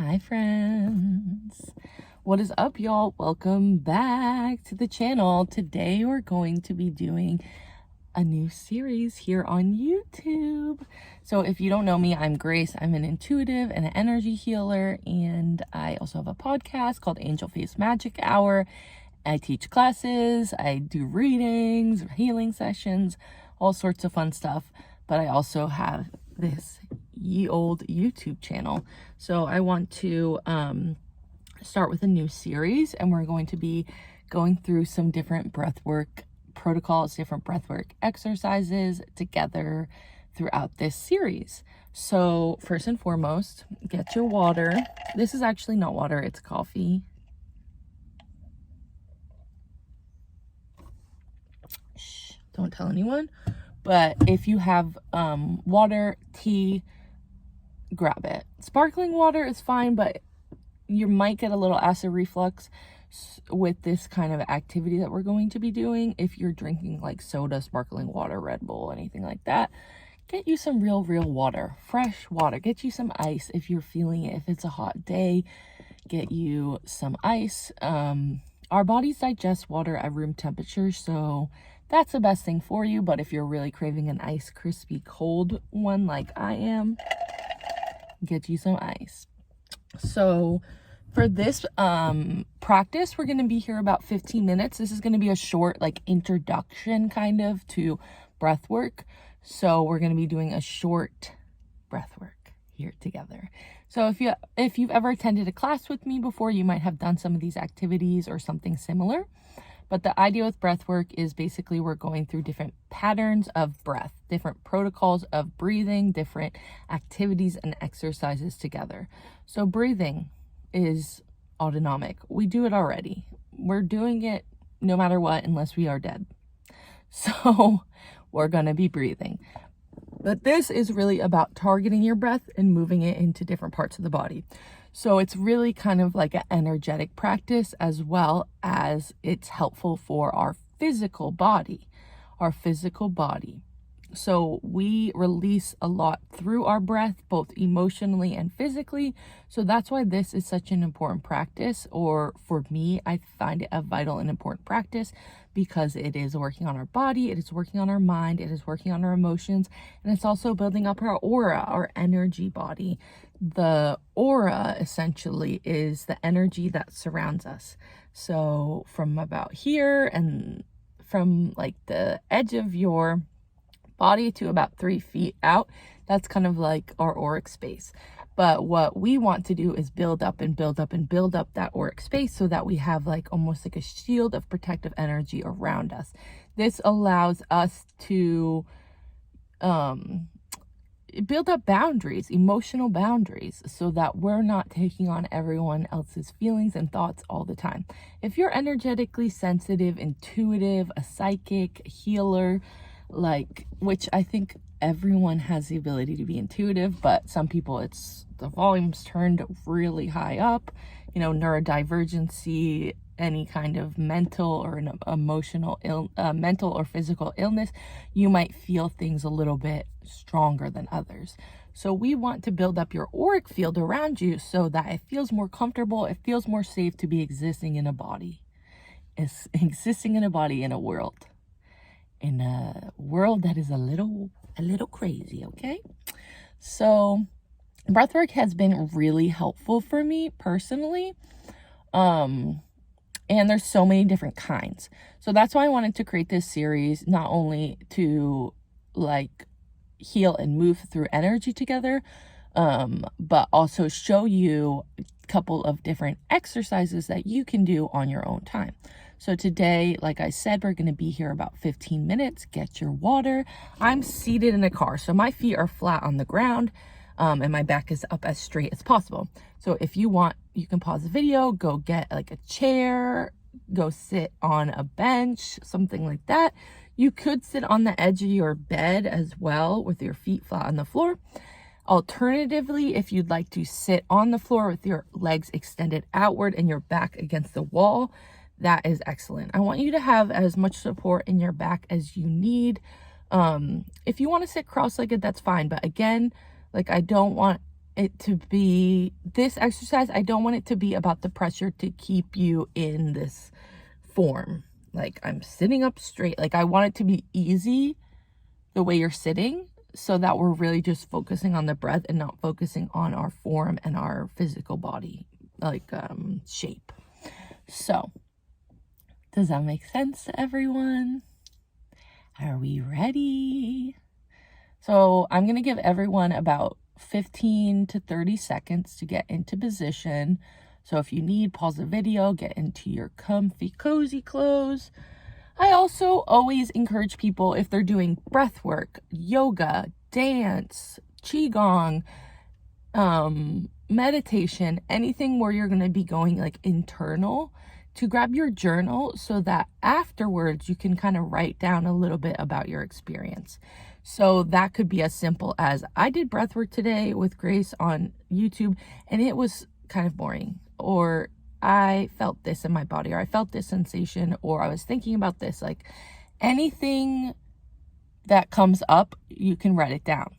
Hi friends, what is up y'all? Welcome back to the channel. Today we're going to be doing a new series here on YouTube. So if you don't know me, I'm Grace. I'm an intuitive and an energy healer, and I also have a podcast called Angel Face Magic Hour. I teach classes, I do readings, healing sessions, all sorts of fun stuff, but I also have this ye old YouTube channel. So I want to start with a new series, and we're going to be going through some different breathwork protocols, different breathwork exercises together throughout this series. So first and foremost, get your water. This is actually not water, it's coffee. Shh, don't tell anyone. But if you have water, tea, grab it. Sparkling water is fine, but you might get a little acid reflux with this kind of activity that we're going to be doing. If you're drinking like soda, sparkling water, Red Bull, anything like that, get you some real water, fresh water. Get you some ice if you're feeling it. If it's a hot day, get you some ice. Our bodies digest water at room temperature, so that's the best thing for you. But if you're really craving an ice crispy cold one like I am, get you some ice. So for this practice, we're going to be here about 15 minutes. This is going to be a short like introduction kind of to breath work. So we're going to be doing a short breath work here together. So if you've ever attended a class with me before, you might have done some of these activities or something similar. But the idea with breath work is basically we're going through different patterns of breath, different protocols of breathing, different activities and exercises together. So breathing is autonomic. We do it already. We're doing it no matter what, unless we are dead. So we're going to be breathing. But this is really about targeting your breath and moving it into different parts of the body. So it's really kind of like an energetic practice, as well as it's helpful for our physical body. So we release a lot through our breath, both emotionally and physically. So that's why this is such an important practice, or for me, I find it a vital and important practice, because it is working on our body, it is working on our mind, it is working on our emotions, and it's also building up our aura, our energy body. The aura essentially is the energy that surrounds us. So from about here and from like the edge of your body to about 3 feet out, that's kind of like our auric space. But what we want to do is build up and build up and build up that auric space, so that we have like almost like a shield of protective energy around us. This allows us to build up boundaries, emotional boundaries, so that we're not taking on everyone else's feelings and thoughts all the time. If you're energetically sensitive, intuitive, a psychic, a healer, like, which I think everyone has the ability to be intuitive, but some people it's the volume's turned really high up, neurodivergency, any kind of mental or an emotional mental or physical illness, you might feel things a little bit stronger than others. So we want to build up your auric field around you so that it feels more comfortable, it feels more safe to be existing in a body. It's existing in a body in a world that is a little crazy, okay? So breathwork has been really helpful for me personally. And there's so many different kinds. So that's why I wanted to create this series, not only to like heal and move through energy together, but also show you a couple of different exercises that you can do on your own time. So today, like I said, we're going to be here about 15 minutes. Get your water. I'm seated in a car, so my feet are flat on the ground, and my back is up as straight as possible. So if you want, you can pause the video, go get like a chair, go sit on a bench, something like that. You could sit on the edge of your bed as well with your feet flat on the floor. Alternatively, if you'd like to sit on the floor with your legs extended outward and your back against the wall, that is excellent. I want you to have as much support in your back as you need. If you want to sit cross-legged, that's fine. But again, like, I don't want it to be, this exercise, I don't want it to be about the pressure to keep you in this form. Like I'm sitting up straight. Like I want it to be easy the way you're sitting, so that we're really just focusing on the breath and not focusing on our form and our physical body, like shape. So does that make sense to everyone? Are we ready? So I'm going to give everyone about 15 to 30 seconds to get into position. So if you need, pause the video, get into your comfy, cozy clothes. I also always encourage people, if they're doing breath work, yoga, dance, qigong, meditation, anything where you're going to be going like internal, to grab your journal so that afterwards you can kind of write down a little bit about your experience. So that could be as simple as, I did breath work today with Grace on YouTube and it was kind of boring, or I felt this in my body, or I felt this sensation, or I was thinking about this. Like anything that comes up, you can write it down.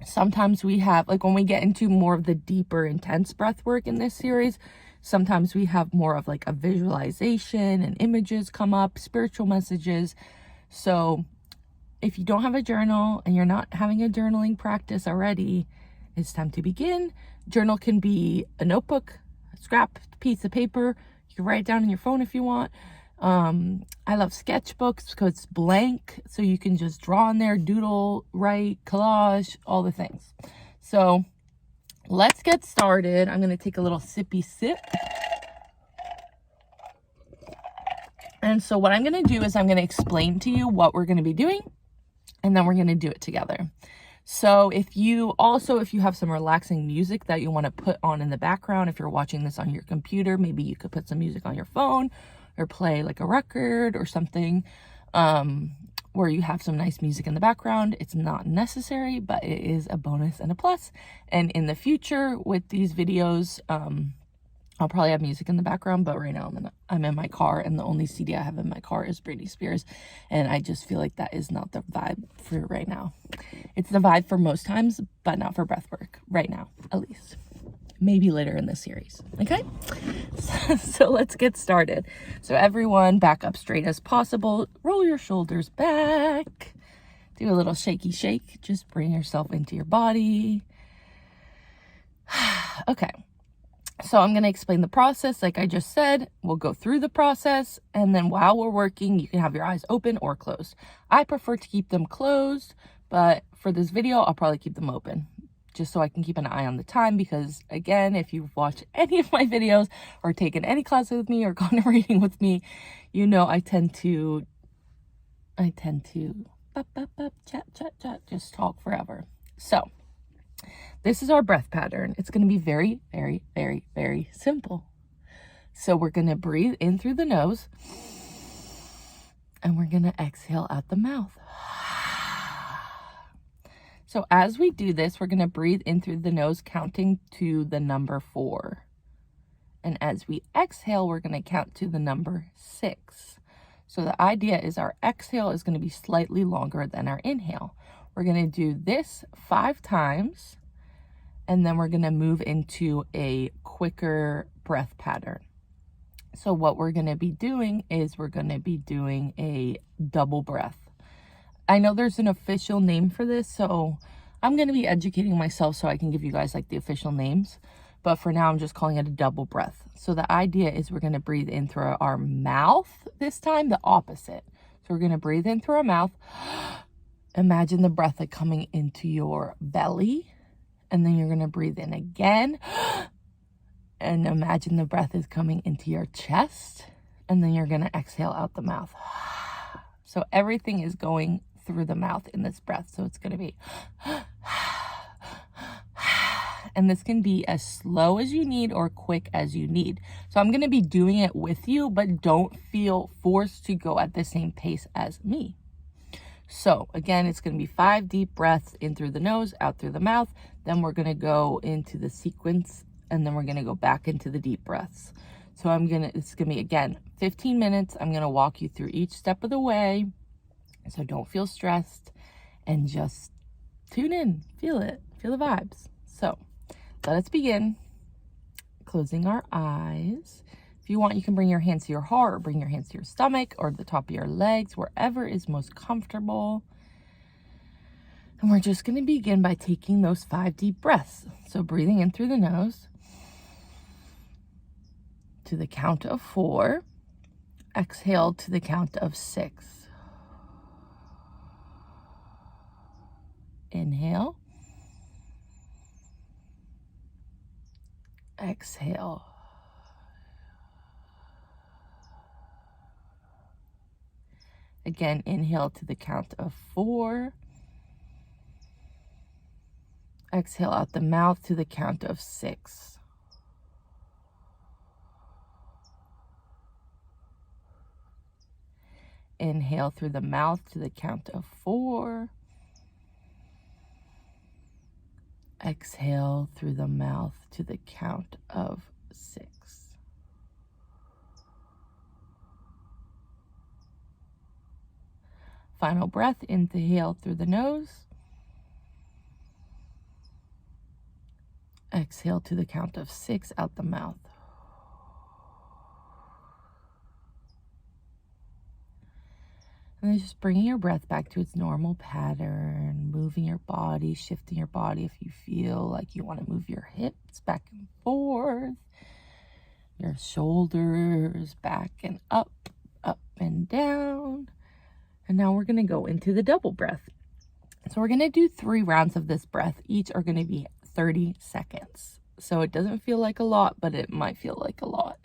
Sometimes we have, like when we get into more of the deeper, intense breath work in this series, sometimes we have more of like a visualization and images come up, spiritual messages. So if you don't have a journal and you're not having a journaling practice already, it's time to begin. Journal can be a notebook, a scrap piece of paper. You can write it down on your phone if you want. I love sketchbooks because it's blank, so you can just draw in there, doodle, write, collage, all the things. So let's get started. I'm going to take a little sippy sip. And so what I'm going to do is I'm going to explain to you what we're going to be doing, and then we're going to do it together. So if you have some relaxing music that you want to put on in the background, if you're watching this on your computer, maybe you could put some music on your phone or play like a record or something, where you have some nice music in the background. It's not necessary, but it is a bonus and a plus. And in the future with these videos, I'll probably have music in the background, but right now I'm in my car, and the only CD I have in my car is Britney Spears, and I just feel like that is not the vibe for right now. It's the vibe for most times, but not for breath work right now, at least. Maybe later in the series, okay? So let's get started. So everyone, back up straight as possible. Roll your shoulders back. Do a little shaky shake. Just bring yourself into your body. Okay. So I'm going to explain the process. Like I just said, we'll go through the process, and then while we're working, you can have your eyes open or closed. I prefer to keep them closed, but for this video, I'll probably keep them open just so I can keep an eye on the time, because again, if you've watched any of my videos or taken any classes with me or gone to reading with me, you know I tend to chat, just talk forever. So this is our breath pattern. It's going to be very, very, very, very simple. So we're going to breathe in through the nose, and we're going to exhale out the mouth. So as we do this, we're going to breathe in through the nose, counting to the number 4. And as we exhale, we're going to count to the number 6. So the idea is our exhale is going to be slightly longer than our inhale. We're going to do this 5 times. And then we're going to move into a quicker breath pattern. So what we're going to be doing is we're going to be doing a double breath. I know there's an official name for this, so I'm going to be educating myself so I can give you guys like the official names. But for now, I'm just calling it a double breath. So the idea is we're going to breathe in through our mouth this time, the opposite. So we're going to breathe in through our mouth. Imagine the breath like coming into your belly. And then you're going to breathe in again. And imagine the breath is coming into your chest. And then you're going to exhale out the mouth. So everything is going through the mouth in this breath. So it's going to be... And this can be as slow as you need or quick as you need. So I'm going to be doing it with you, but don't feel forced to go at the same pace as me. So again, it's going to be 5 deep breaths in through the nose, out through the mouth. Then we're going to go into the sequence, and then we're going to go back into the deep breaths. So it's going to be, again, 15 minutes. I'm going to walk you through each step of the way. So don't feel stressed, and just tune in, feel it, feel the vibes. So let us begin. Closing our eyes. If you want, you can bring your hands to your heart or bring your hands to your stomach or the top of your legs, wherever is most comfortable. And we're just going to begin by taking those 5 deep breaths. So breathing in through the nose to the count of 4. Exhale to the count of 6. Inhale. Exhale. Again, inhale to the count of 4. Exhale out the mouth to the count of 6. Inhale through the mouth to the count of 4. Exhale through the mouth to the count of 6. Final breath, inhale through the nose. Exhale to the count of 6 out the mouth. And then just bringing your breath back to its normal pattern, moving your body, shifting your body if you feel like you want to move your hips back and forth, your shoulders back and up and down. And now we're going to go into the double breath. So we're going to do 3 rounds of this breath. Each are going to be 30 seconds. So it doesn't feel like a lot, but it might feel like a lot.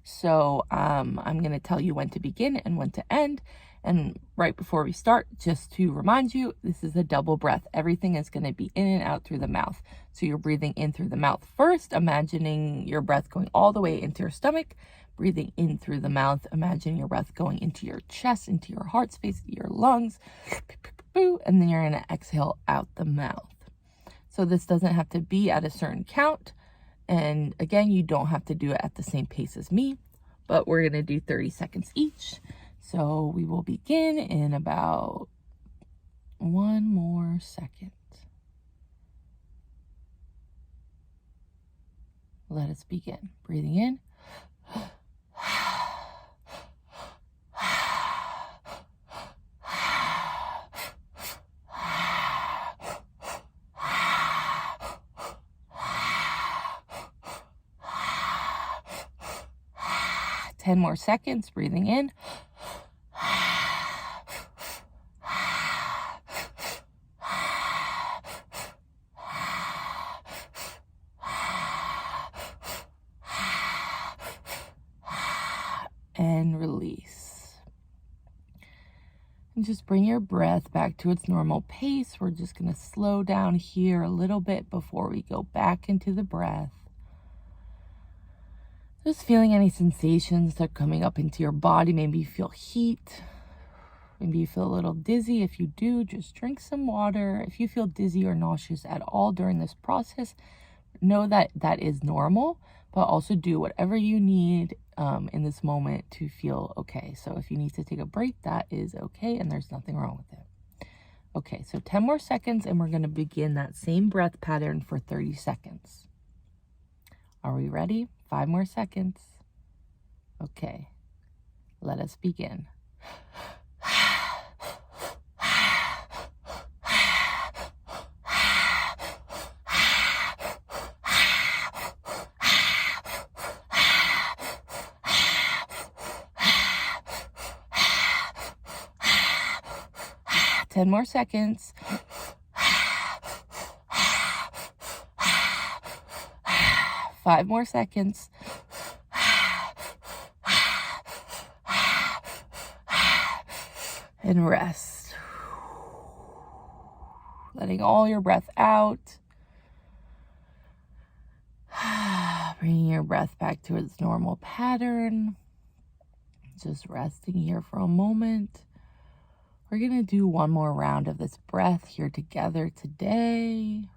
So I'm going to tell you when to begin and when to end. And right before we start, just to remind you, this is a double breath. Everything is going to be in and out through the mouth. So you're breathing in through the mouth first, imagining your breath going all the way into your stomach. Breathing in through the mouth, imagine your breath going into your chest, into your heart space, your lungs. And then you're going to exhale out the mouth. So this doesn't have to be at a certain count. And again, you don't have to do it at the same pace as me, but we're going to do 30 seconds each. So we will begin in about 1 more second. Let us begin. Breathing in. 10 more seconds, breathing in. And release. And just bring your breath back to its normal pace. We're just going to slow down here a little bit before we go back into the breath. Just feeling any sensations that are coming up into your body. Maybe you feel heat. Maybe you feel a little dizzy. If you do, just drink some water. If you feel dizzy or nauseous at all during this process, know that that is normal, but also do whatever you need in this moment to feel okay. So if you need to take a break, that is okay, and there's nothing wrong with it. Okay, so 10 more seconds, and we're going to begin that same breath pattern for 30 seconds. Are we ready? 5 more seconds. Okay, let us begin. 10 more seconds. 5 more seconds. And rest. Letting all your breath out. Bringing your breath back to its normal pattern. Just resting here for a moment. We're going to do one more round of this breath here together today.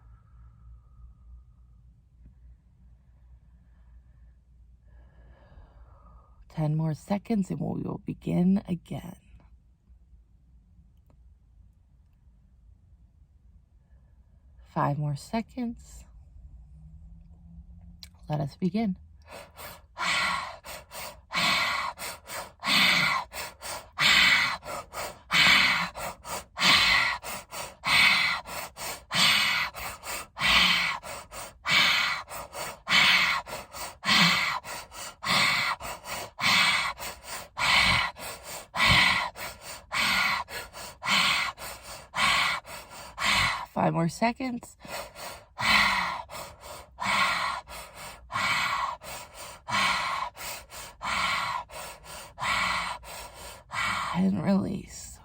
Ten more seconds and we will begin again. 5 more seconds. Let us begin. 5 more seconds. And release.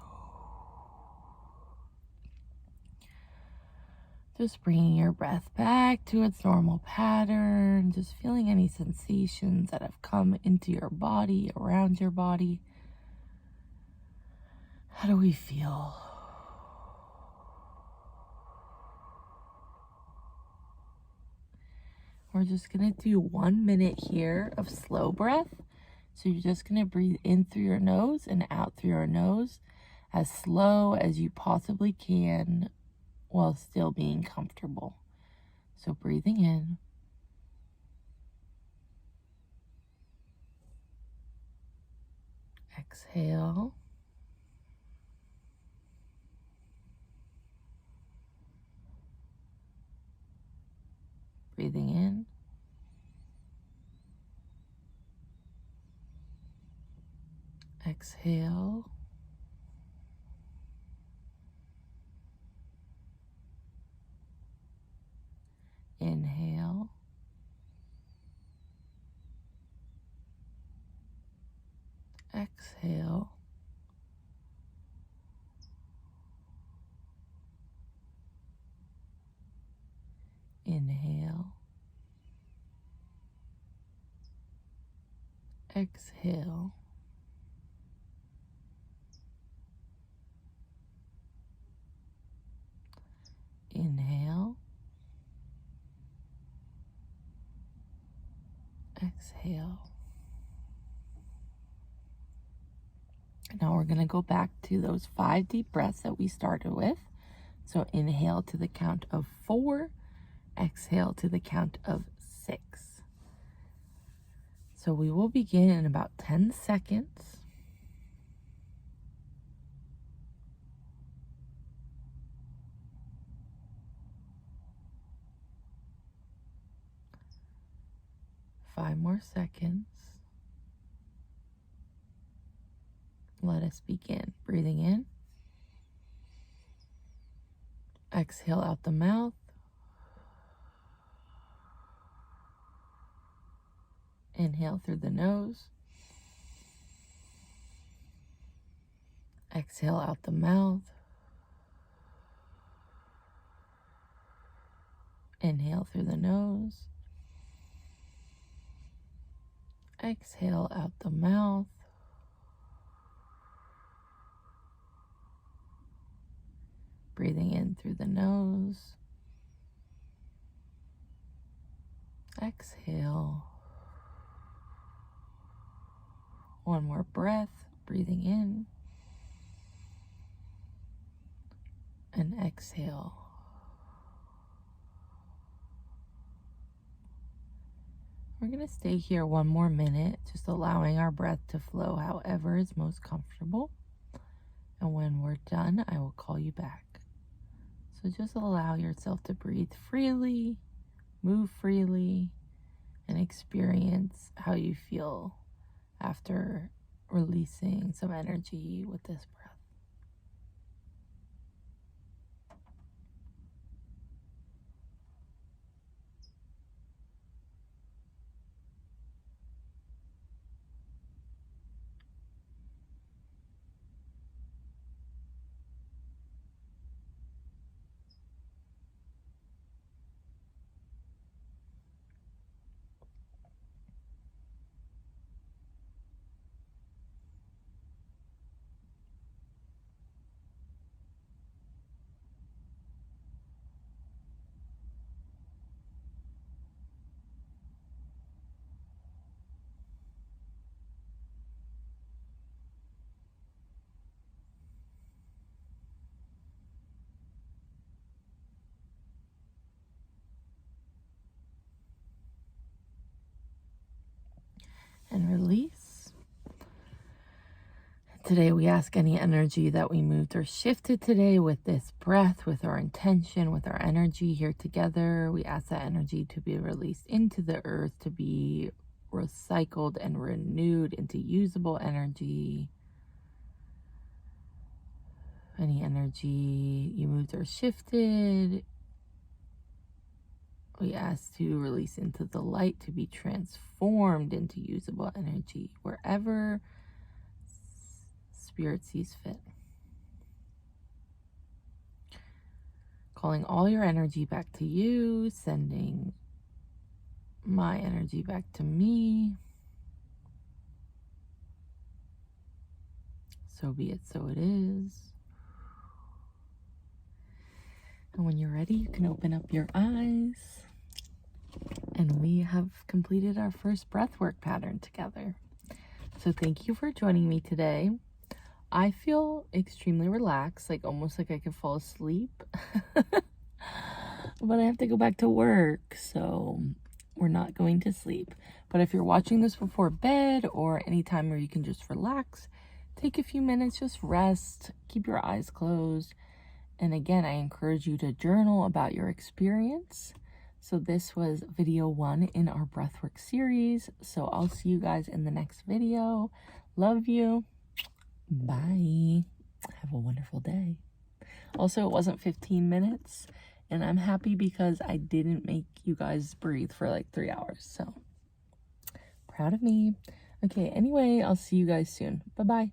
Just bringing your breath back to its normal pattern. Just feeling any sensations that have come into your body, around your body. How do we feel? We're just going to do 1 minute here of slow breath. So you're just going to breathe in through your nose and out through your nose as slow as you possibly can while still being comfortable. So breathing in. Exhale. Breathing in. Exhale. Inhale. Exhale. Inhale. Exhale. Inhale. Exhale. Now we're going to go back to those 5 deep breaths that we started with. So inhale to the count of 4. Exhale to the count of 6. So we will begin in about 10 seconds. Five more seconds. Let us begin. Breathing in. Exhale out the mouth. Inhale through the nose. Exhale out the mouth. Inhale through the nose. Exhale out the mouth. Breathing in through the nose. Exhale. One more breath. Breathing in. And exhale. We're going to stay here 1 more minute, just allowing our breath to flow however is most comfortable. And when we're done, I will call you back. So just allow yourself to breathe freely, move freely, and experience how you feel after releasing some energy with this breath. and release. Today we ask any energy that we moved or shifted today with this breath, with our intention, with our energy here together. We ask that energy to be released into the earth, to be recycled and renewed into usable energy. Any energy you moved or shifted, we ask to release into the light, to be transformed into usable energy wherever Spirit sees fit. Calling all your energy back to you, sending my energy back to me. So be it, so it is. And when you're ready, you can open up your eyes. And we have completed our first breathwork pattern together. So thank you for joining me today. I feel extremely relaxed, like almost like I could fall asleep. But I have to go back to work, so we're not going to sleep. But if you're watching this before bed or any time where you can just relax, take a few minutes, just rest, keep your eyes closed. And again, I encourage you to journal about your experience. So this was video 1 in our breathwork series. So I'll see you guys in the next video. Love you. Bye. Have a wonderful day. Also, it wasn't 15 minutes, and I'm happy because I didn't make you guys breathe for like 3 hours. So proud of me. Okay, anyway, I'll see you guys soon. Bye-bye.